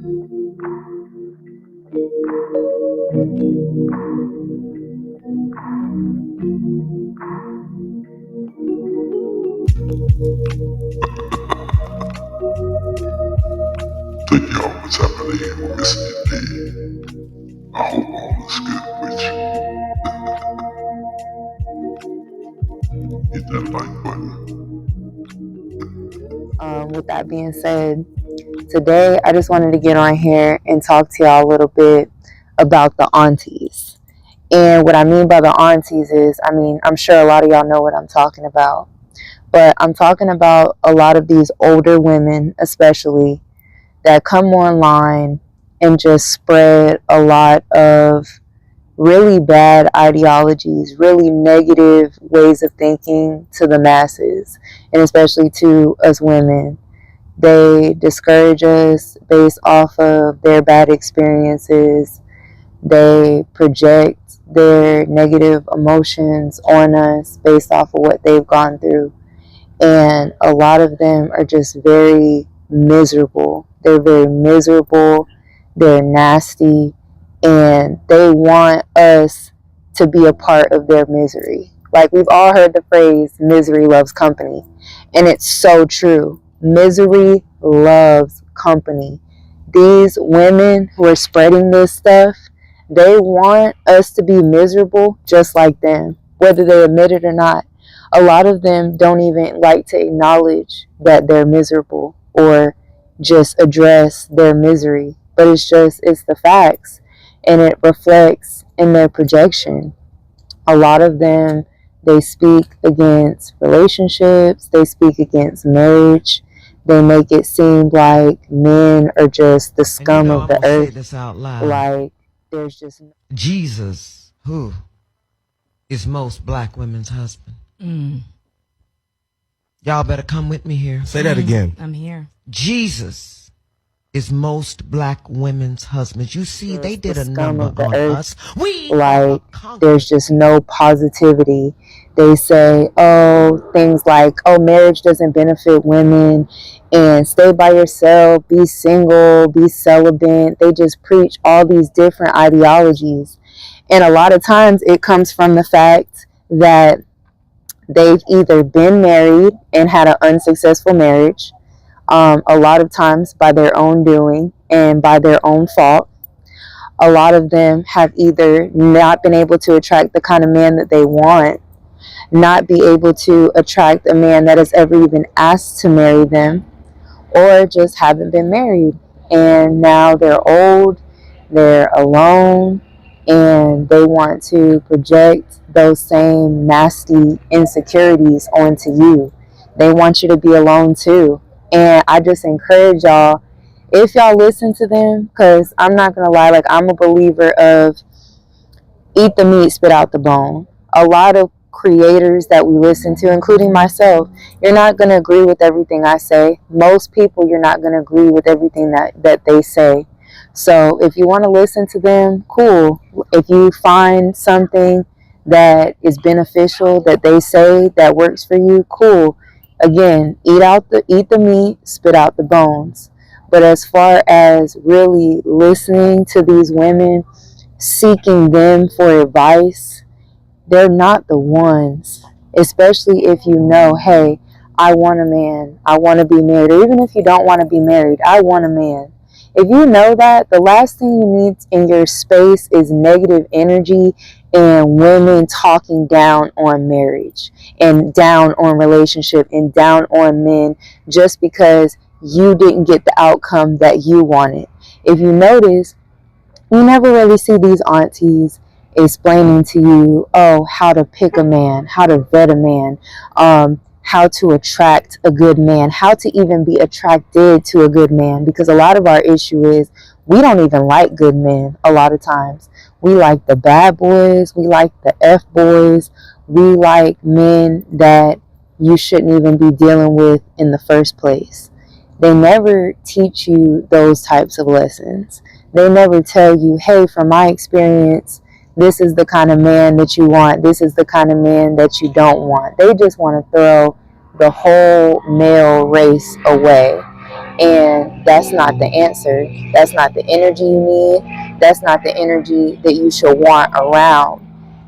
So yo, what's happening with Mr. D? I hope all is good with you. Hit that like button. With that being said, today I just wanted to get on here and talk to y'all a little bit about the aunties. And what I mean by the aunties is, I'm sure a lot of y'all know what I'm talking about. But I'm talking about a lot of these older women, especially, that come online and just spread a lot of really bad ideologies, really negative ways of thinking to the masses, and especially to us women. They discourage us based off of their bad experiences. They project their negative emotions on us based off of what they've gone through. And a lot of them are just very miserable. They're very miserable. They're nasty. And they want us to be a part of their misery. Like, we've all heard the phrase, misery loves company. And it's so true. Misery loves company. These women who are spreading this stuff, they want us to be miserable just like them, whether they admit it or not. A lot of them don't even like to acknowledge that they're miserable or just address their misery. But it's the facts, and it reflects in their projection. A lot of them, they speak against relationships, they speak against marriage. They make it seem like men are just the scum of the earth. Say this out loud. Like, there's just Jesus, who is most black women's husband. Y'all better come with me here. Say that again. I'm here. Jesus is most black women's husbands. You see, they did a number on us. Like, there's just no positivity. They say, things like, marriage doesn't benefit women, and stay by yourself, be single, be celibate. They just preach all these different ideologies. And a lot of times it comes from the fact that they've either been married and had an unsuccessful marriage, a lot of times by their own doing and by their own fault. A lot of them have either not been able to attract the kind of man that they want, not be able to attract a man that has ever even asked to marry them, or just haven't been married. And now they're old, they're alone, and they want to project those same nasty insecurities onto you. They want you to be alone too. And I just encourage y'all, if y'all listen to them, because I'm not going to lie, like, I'm a believer of eat the meat, spit out the bone. A lot of creators that we listen to, including myself, you're not going to agree with everything I say. Most people, you're not going to agree with everything that they say. So if you want to listen to them, cool. If you find something that is beneficial that they say that works for you, cool. Again, eat the meat, spit out the bones. But as far as really listening to these women, seeking them for advice, they're not the ones. Especially if you know, hey, I want a man, I want to be married. Or even if you don't want to be married, I want a man. If you know that, the last thing you need in your space is negative energy and women talking down on marriage and down on relationship and down on men just because you didn't get the outcome that you wanted. If you notice, you never really see these aunties explaining to you, how to pick a man, how to vet a man, how to attract a good man, how to even be attracted to a good man. Because a lot of our issue is we don't even like good men a lot of times. We like the bad boys. We like the F boys. We like men that you shouldn't even be dealing with in the first place. They never teach you those types of lessons. They never tell you, hey, from my experience, this is the kind of man that you want. This is the kind of man that you don't want. They just want to throw the whole male race away. And that's not the answer. That's not the energy you need. That's not the energy that you should want around.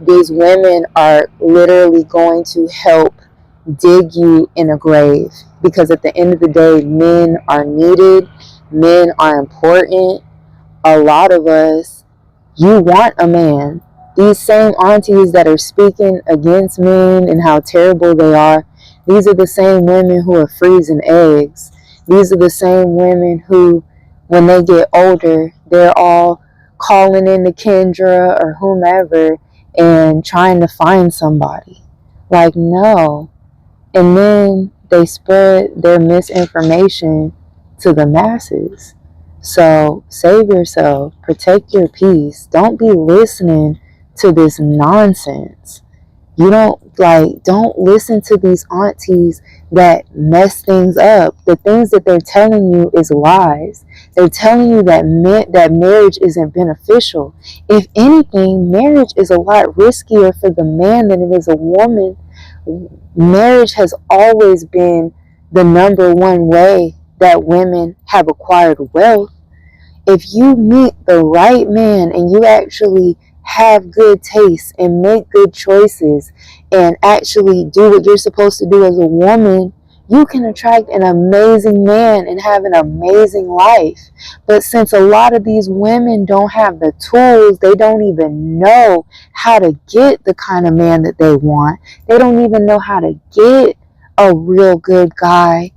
These women are literally going to help dig you in a grave, because at the end of the day, men are needed, men are important. A lot of us, you want a man. These same aunties that are speaking against men and how terrible they are, these are the same women who are freezing eggs. These are the same women who, when they get older, they're all calling in to Kendra or whomever and trying to find somebody. Like, no. And then they spread their misinformation to the masses. So save yourself, protect your peace. Don't be listening to this nonsense. Don't listen to these aunties that mess things up. The things that they're telling you is lies. They're telling you that marriage isn't beneficial. If anything, marriage is a lot riskier for the man than it is a woman. Marriage has always been the number one way that women have acquired wealth. If you meet the right man and you actually have good taste and make good choices and actually do what you're supposed to do as a woman, you can attract an amazing man and have an amazing life. But since a lot of these women don't have the tools, they don't even know how to get the kind of man that they want. They don't even know how to get a real good guy.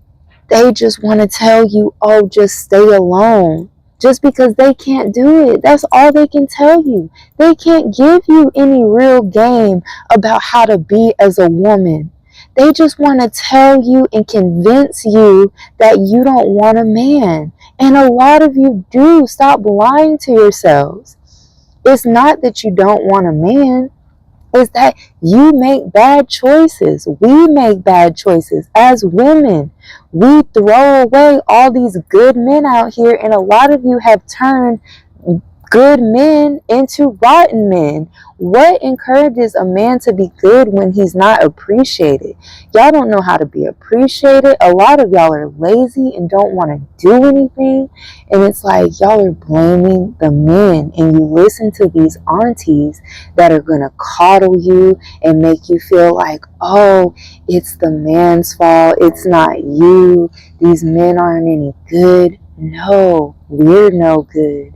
They just want to tell you, oh, just stay alone. Just because they can't do it. That's all they can tell you. They can't give you any real game about how to be as a woman. They just want to tell you and convince you that you don't want a man. And a lot of you do. Stop lying to yourselves. It's not that you don't want a man. It's that you make bad choices. We make bad choices as women. We throw away all these good men out here, and a lot of you have turned good men into rotten men. What encourages a man to be good when he's not appreciated? Y'all don't know how to be appreciated. A lot of y'all are lazy and don't want to do anything. And it's like y'all are blaming the men, and you listen to these aunties that are going to coddle you and make you feel like, oh, it's the man's fault. It's not you. These men aren't any good. No, we're no good.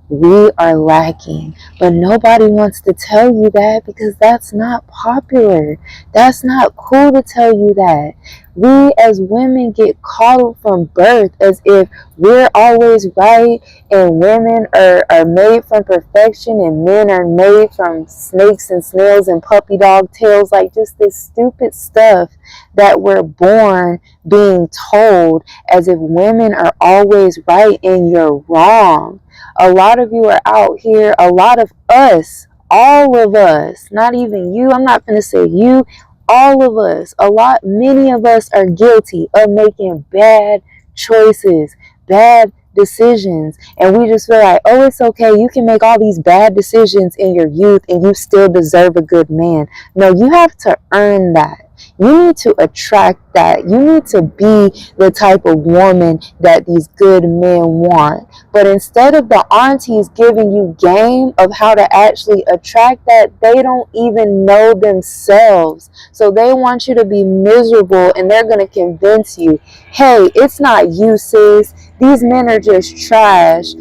We are lacking, but nobody wants to tell you that because that's not popular. That's not cool to tell you that. We as women get coddled from birth as if we're always right, and women are made from perfection and men are made from snakes and snails and puppy dog tails. Like just this stupid stuff that we're born being told as if women are always right and you're wrong. A lot of you are out here, a lot of us, all of us, not even you, I'm not going to say you, all of us, many of us are guilty of making bad choices, bad decisions, and we just feel like, oh, it's okay, you can make all these bad decisions in your youth and you still deserve a good man. No, you have to earn that. You need to attract that. You need to be the type of woman that these good men want. But instead of the aunties giving you game of how to actually attract that, they don't even know themselves. So they want you to be miserable, and they're going to convince you, hey, it's not you, sis. These men are just trash.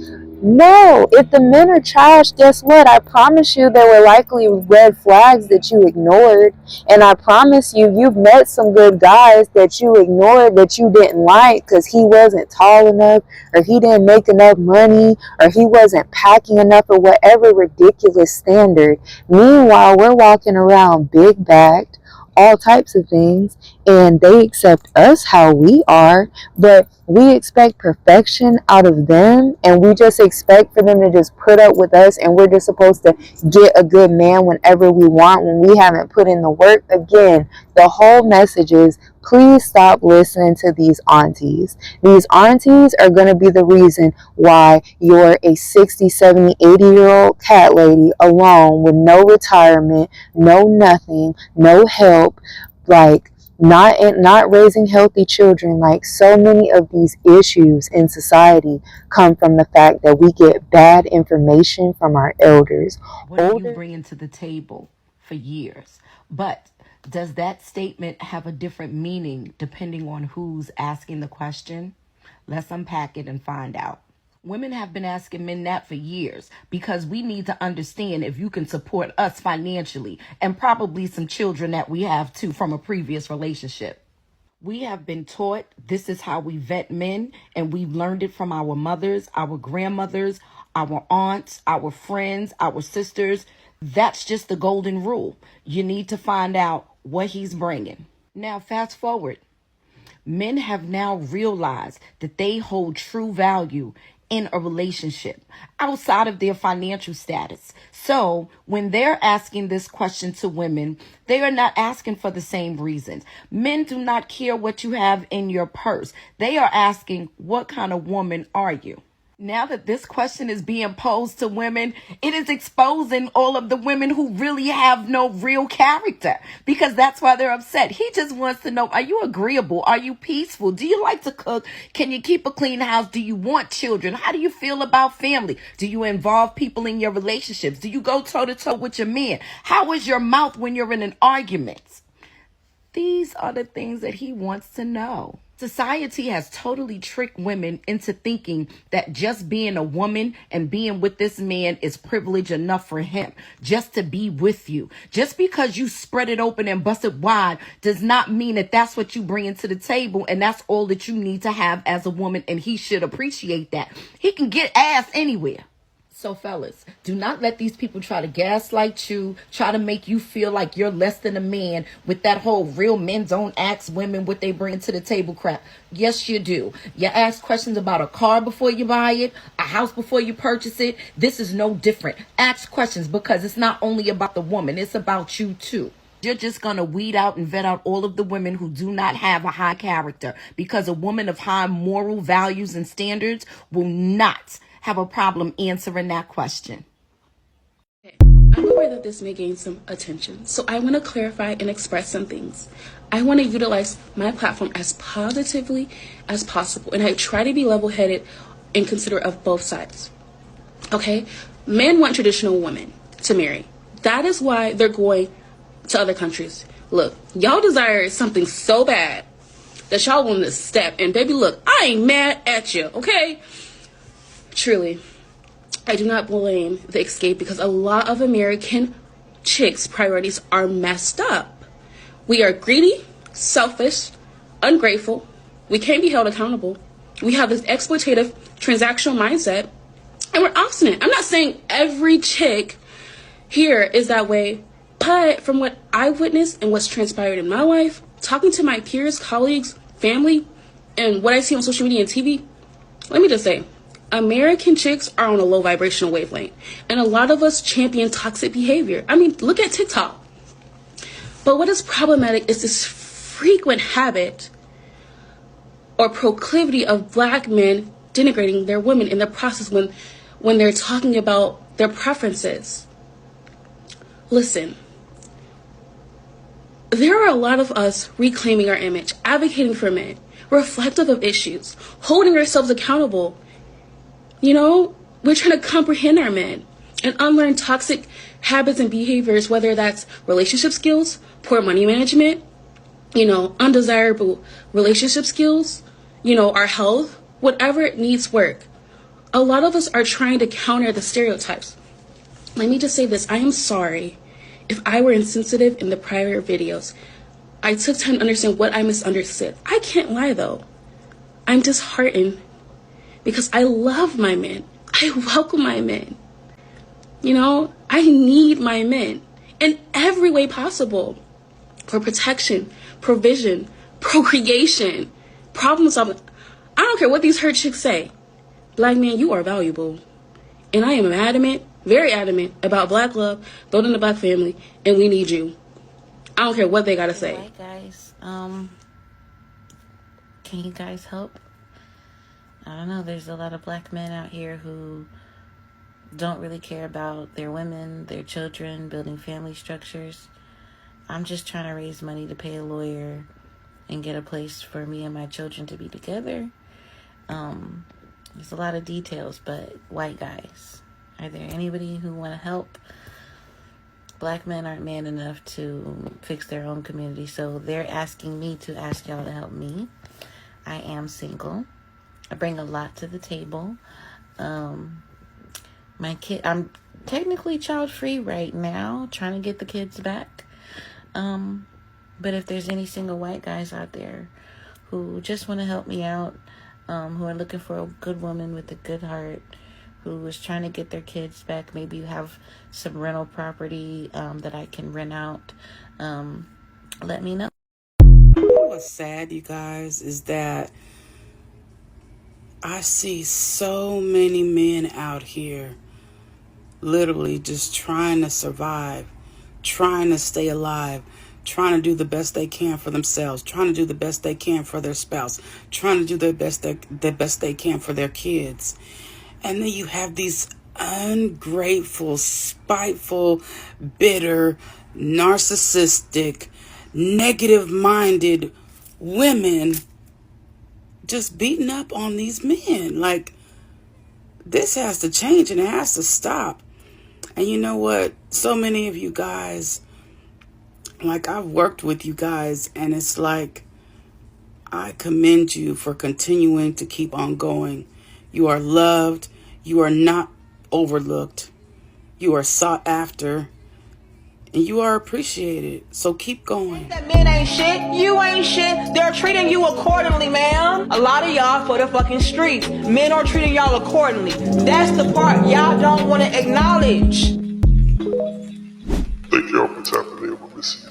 No, if the men are trash, guess what? I promise you there were likely red flags that you ignored. And I promise you, you've met some good guys that you ignored, that you didn't like because he wasn't tall enough, or he didn't make enough money, or he wasn't packing enough, or whatever ridiculous standard. Meanwhile, we're walking around big backed, all types of things, and they accept us how we are, but we expect perfection out of them, and we just expect for them to just put up with us, and we're just supposed to get a good man whenever we want when we haven't put in the work. Again, the whole message is, please stop listening to these aunties. These aunties are going to be the reason why you're a 60, 70, 80-year-old cat lady alone with no retirement, no nothing, no help. Like, not raising healthy children. Like, so many of these issues in society come from the fact that we get bad information from our elders. What are you bringing to the table for years? But does that statement have a different meaning depending on who's asking the question? Let's unpack it and find out. Women have been asking men that for years because we need to understand if you can support us financially and probably some children that we have too from a previous relationship. We have been taught this is how we vet men, and we've learned it from our mothers, our grandmothers, our aunts, our friends, our sisters. That's just the golden rule. You need to find out what he's bringing. Now, fast forward. Men have now realized that they hold true value in a relationship outside of their financial status. So when they're asking this question to women, they are not asking for the same reasons. Men do not care what you have in your purse. They are asking, what kind of woman are you? Now that this question is being posed to women, it is exposing all of the women who really have no real character, because that's why they're upset. He just wants to know, are you agreeable? Are you peaceful? Do you like to cook? Can you keep a clean house? Do you want children? How do you feel about family? Do you involve people in your relationships? Do you go toe to toe with your man? How is your mouth when you're in an argument? These are the things that he wants to know. Society has totally tricked women into thinking that just being a woman and being with this man is privilege enough for him, just to be with you. Just because you spread it open and bust it wide does not mean that that's what you bring to the table and that's all that you need to have as a woman, and he should appreciate that. He can get ass anywhere. So fellas, do not let these people try to gaslight you, try to make you feel like you're less than a man with that whole real men don't ask women what they bring to the table crap. Yes, you do. You ask questions about a car before you buy it, a house before you purchase it. This is no different. Ask questions, because it's not only about the woman, it's about you too. You're just going to weed out and vet out all of the women who do not have a high character, because a woman of high moral values and standards will not have a problem answering that question. Okay. I'm aware that this may gain some attention, so I want to clarify and express some things. I want to utilize my platform as positively as possible, and I try to be level-headed and considerate of both sides. Okay? Men want traditional women to marry. That is why they're going to other countries. Look, y'all desire something so bad that y'all want to step, and baby, look, I ain't mad at you, okay? Truly, I do not blame the escape, because a lot of American chicks' priorities are messed up. We are greedy, selfish, ungrateful. We can't be held accountable. We have this exploitative, transactional mindset, and we're obstinate. I'm not saying every chick here is that way, but from what I witnessed and what's transpired in my life, talking to my peers, colleagues, family, and what I see on social media and TV, let me just say, American chicks are on a low vibrational wavelength, and a lot of us champion toxic behavior. I mean, look at TikTok. But what is problematic is this frequent habit or proclivity of black men denigrating their women in the process when they're talking about their preferences. Listen, there are a lot of us reclaiming our image, advocating for men, reflective of issues, holding ourselves accountable. You know, we're trying to comprehend our men and unlearn toxic habits and behaviors, whether that's relationship skills, poor money management, undesirable relationship skills, our health, whatever it needs work. A lot of us are trying to counter the stereotypes. Let me just say this. I am sorry if I were insensitive in the prior videos. I took time to understand what I misunderstood. I can't lie, though. I'm disheartened because I love my men. I welcome my men. I need my men in every way possible for protection, provision, procreation, problem solving. I don't care what these hurt chicks say. Black men, you are valuable. And I am adamant, very adamant about black love, building the black family, and we need you. I don't care what they gotta say. Hi guys, can you guys help? I don't know, there's a lot of black men out here who don't really care about their women, their children, building family structures. I'm just trying to raise money to pay a lawyer and get a place for me and my children to be together. There's a lot of details, but white guys, are there anybody who want to help? Black men aren't man enough to fix their own community, so they're asking me to ask y'all to help me. I am single. I bring a lot to the table. My kid, I'm technically child-free right now, trying to get the kids back. But if there's any single white guys out there who just want to help me out, who are looking for a good woman with a good heart, who is trying to get their kids back, maybe you have some rental property that I can rent out, let me know. What's sad, you guys, is that I see so many men out here literally just trying to survive, trying to stay alive, trying to do the best they can for themselves, trying to do the best they can for their spouse, trying to do the best they can for their kids. And then you have these ungrateful, spiteful, bitter, narcissistic, negative-minded women just beating up on these men. Like, this has to change and it has to stop. And you know what? So many of you guys, like, I've worked with you guys, and it's like, I commend you for continuing to keep on going. You are loved. You are not overlooked. You are sought after. And you are appreciated. So keep going. That men ain't shit. You ain't shit. They're treating you accordingly, ma'am. A lot of y'all for the fucking streets. Men are treating y'all accordingly. That's the part y'all don't want to acknowledge. Thank y'all for tapping in with Missy B.